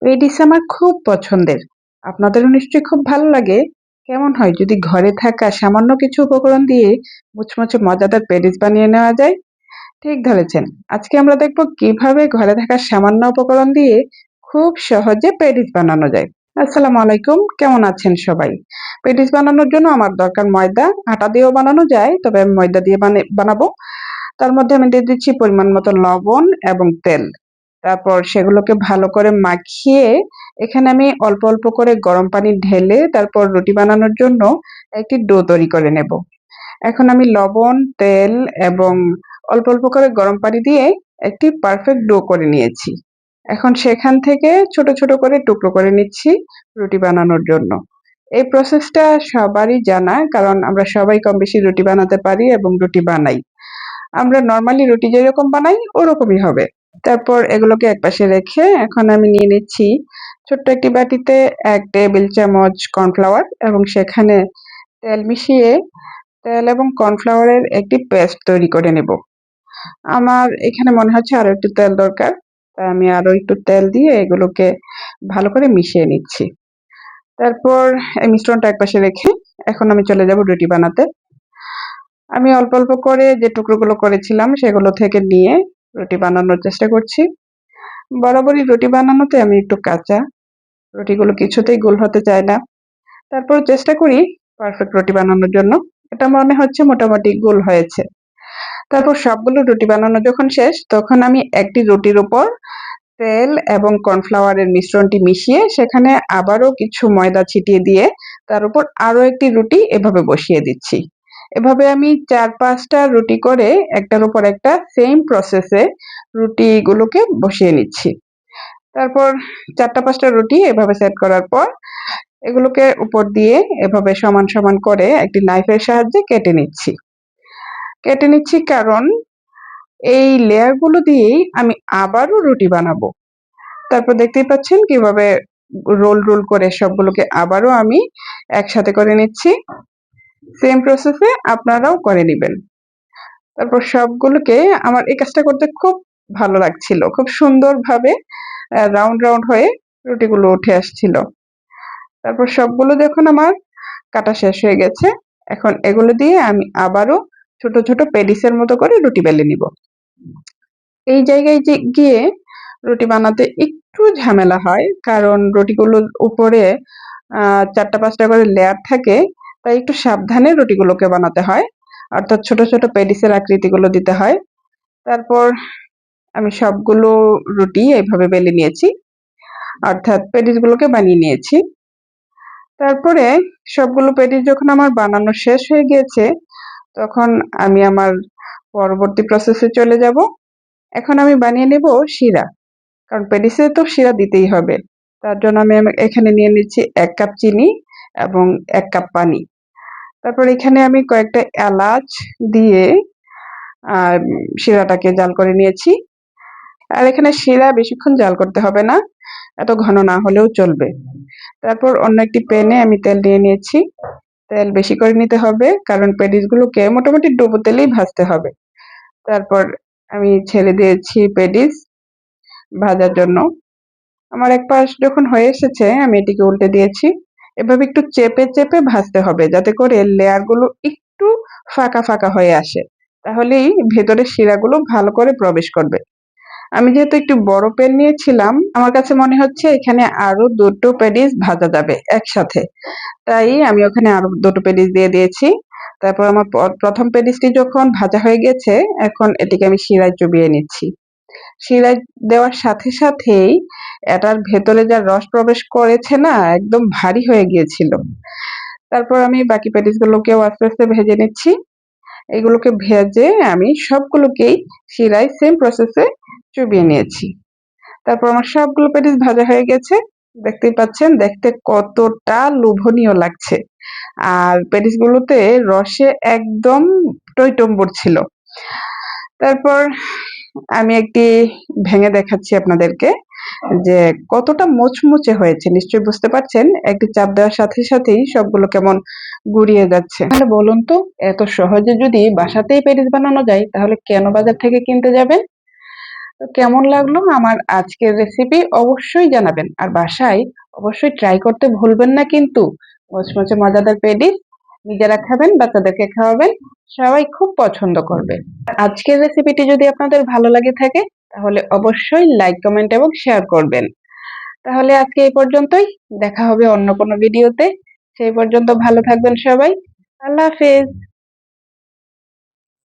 এই ডিশ আমার খুব পছন্দের। আপনাদেরও নিশ্চয়ই খুব ভালো লাগে। কেমন হয় যদি ঘরে থাকা সামান্য কিছু উপকরণ দিয়ে মুচমুচে মজাদার পেটিস বানিয়ে নেওয়া যায়? ঠিক ধরেছেন। আজকে আমরা দেখব কিভাবে ঘরে থাকা সামান্য উপকরণ দিয়ে খুব সহজে পেটিস বানানো যায়। আসসালামু আলাইকুম, কেমন আছেন সবাই? পেটিস বানানোর জন্য আমার দরকার ময়দা। আটা দিয়েও বানানো যায়, তবে আমি ময়দা দিয়ে বানাবো। তার মধ্যে আমি দিয়ে দিচ্ছি পরিমাণ মতো লবণ এবং তেল। তারপর সেগুলোকে ভালো করে মাখিয়ে এখানে আমি অল্প অল্প করে গরম পানি ঢেলে তারপর রুটি বানানোর জন্য একটি ডো তৈরি করে নেব। এখন আমি লবণ, তেল এবং অল্প অল্প করে গরম পানি দিয়ে একটি পারফেক্ট ডো করে নিয়েছি। এখন সেখান থেকে ছোট ছোট করে টুকরো করে নিচ্ছি রুটি বানানোর জন্য। এই প্রসেসটা সবারই জানা, কারণ আমরা সবাই কম বেশি রুটি বানাতে পারি এবং রুটি বানাই। আমরা নরমালি রুটি যেরকম বানাই ওরকমই হবে। তারপর এগুলোকে একপাশে রেখে এখন আমি নিয়ে নিচ্ছি ছোট্ট একটি বাটিতে ১ টেবিল চামচ কর্নফ্লাওয়ার এবং সেখানে তেল মিশিয়ে তেল এবং কর্নফ্লাওয়ারের একটি পেস্ট তৈরি করে নেব। আমার এখানে মনে হচ্ছে আরো একটু তেল দরকার, তাই আমি আরো একটু তেল দিয়ে এগুলোকে ভালো করে মিশিয়ে নিচ্ছি। তারপর এই মিশ্রণটা একপাশে রেখে এখন আমি চলে যাব রুটি বানাতে। আমি অল্প অল্প করে যে টুকরোগুলো করেছিলাম সেগুলো থেকে নিয়ে রুটি বানানোর চেষ্টা করছি। বরাবরই রুটি বানানোতে আমি একটু কাঁচা, রুটিগুলো কিছুতেই গোল হতে চায় না। তারপর চেষ্টা করি পারফেক্ট রুটি বানানোর জন্য। এটা মনে হচ্ছে মোটামুটি গোল হয়েছে। তারপর সবগুলো রুটি বানানো যখন শেষ তখন আমি একটি রুটির উপর তেল এবং কর্নফ্লাওয়ারের মিশ্রণটি মিশিয়ে সেখানে আবারও কিছু ময়দা ছিটিয়ে দিয়ে তার উপর আরো একটি রুটি এভাবে বসিয়ে দিচ্ছি। এভাবে আমি ৪-৫টা রুটি করে একটার উপর একটা সেম প্রসেসে রুটিগুলোকে বসিয়ে নিচ্ছি। তারপর ৪টা-৫টা রুটি এভাবে সেট করার পর এগুলোকে উপর দিয়ে এভাবে সমান সমান করে একটি নাইফের সাহায্যে কেটে নিচ্ছি কারণ এই লেয়ারগুলো দিয়েই আমি আবারও রুটি বানাবো। তারপর দেখতেই পাচ্ছেন কিভাবে রোল রোল করে সবগুলোকে আবারও আমি একসাথে করে নিচ্ছি। সেম প্রসেসে আপনারাও করে নিবেন। তারপর সবগুলোকে আমার এই কাজটা করতে খুব ভালো লাগছিল। খুব সুন্দরভাবে রাউন্ড রাউন্ড হয়ে রুটিগুলো উঠে আসছিল। তারপর সবগুলো যখন আমার কাটা শেষ হয়ে গেছে, এখন এগুলো দিয়ে আমি আবারও ছোট ছোট পেডিসের মতো করে রুটি বেলে নিব। এই জায়গায় গিয়ে রুটি বানাতে একটু ঝামেলা হয়, কারণ রুটিগুলোর উপরে ৪টা-৫টা করে লেয়ার থাকে, তাই একটু সাবধানে রুটিগুলোকে বানাতে হয়, অর্থাৎ ছোট ছোট পেডিসের আকৃতিগুলো দিতে হয়। তারপর আমি সবগুলো রুটি এইভাবে বেলে নিয়েছি, অর্থাৎ পেডিসগুলোকে বানিয়ে নিয়েছি। তারপরে সবগুলো পেটিস যখন আমার বানানো শেষ হয়ে গিয়েছে তখন আমি আমার পরবর্তী প্রসেসে চলে যাব। এখন আমি বানিয়ে নেব শিরা, কারণ পেটিসে তো শিরা দিতেই হবে। তার জন্য আমি এখানে নিয়ে নিচ্ছি ১ কাপ চিনি এবং ১ কাপ পানি। তারপর এখানে আমি কয়েকটা এলাচ দিয়ে শিরাটাকে জাল করে নিয়েছি। আর এখানে শিরা বেশিক্ষণ জাল করতে হবে না, এত ঘন না হলেও চলবে। তারপর অন্য একটি প্যানে আমি তেল নিয়ে নিয়েছি। তেল বেশি করে নিতে হবে, কারণ পেটিসগুলোকে মোটামুটি ডুবো তেলেই ভাজতে হবে। তারপর আমি ছেড়ে দিয়েছি পেটিস ভাজার জন্য। আমার এক পাশ যখন হয়ে এসেছে আমি এটিকে উল্টে দিয়েছি। এভাবে একটু চেপে চেপে ভাজতে হবে যাতে করে লেয়ারগুলো একটু ফাঁকা ফাঁকা হয়ে আসে, তাহলেই ভেতরের শিরাগুলো ভালো করে প্রবেশ করবে। আমি যেহেতু একটু বড় প্যান নিয়েছিলাম, আমার কাছে মনে হচ্ছে এখানে আরো ২টো পেটিস ভাজা যাবে একসাথে, তাই আমি ওখানে আরো ২টো পেটিস দিয়ে দিয়েছি। তারপর আমার প্রথম পেটিসটি যখন ভাজা হয়ে গেছে এখন এটিকে আমি শিরায় চুবিয়ে নিচ্ছি। শিরায় দেওয়ার সাথে সাথেই এটার ভেতরে যা রস প্রবেশ করেছে না, একদম ভারী হয়ে গিয়েছিল। তারপর আমি বাকি পেটিসগুলোকেও আস্তে আস্তে ভেজে নিচ্ছি। এগুলোকে ভেজে আমি সবগুলোকেই শিরায় সেম প্রসেসে চুবিয়ে নিয়েছি। তারপর আমার সবগুলো পেটিস ভাজা হয়ে গেছে। দেখতেই পাচ্ছেন দেখতে কতটা লোভনীয় লাগছে, আর পেটিসগুলোতে রসে একদম টইটম্বুর ছিল। তারপর আমি একটি ভেঙে দেখাচ্ছি আপনাদেরকে যে কতটা মুচমুচে হয়েছে। নিশ্চয়ই বুঝতে পারছেন, একটি চাপ দেওয়ার সাথে সাথেই সবগুলো কেমন গুড়িয়ে যাচ্ছে। তাহলে বলুন তো, এত সহজে যদি বাসাতেই পেটিস বানানো যায় তাহলে কেন বাজার থেকে কিনতে যাবেন? তো কেমন লাগলো আমার আজকের রেসিপি অবশ্যই জানাবেন, আর বাসায় অবশ্যই ট্রাই করতে ভুলবেন না কিন্তু। মচমচে মজাদার পেডিস নিজেরা খাবেন, বাচ্চাদেরকে খাওয়াবেন, সবাই খুব পছন্দ করবে। আজকের রেসিপিটি যদি আপনাদের ভালো লাগে থাকে তাহলে অবশ্যই লাইক, কমেন্ট এবং শেয়ার করবেন। তাহলে আজকে এই পর্যন্তই, দেখা হবে অন্য কোনো ভিডিওতে। সেই পর্যন্ত ভালো থাকবেন সবাই। আল্লাহ হাফেজ।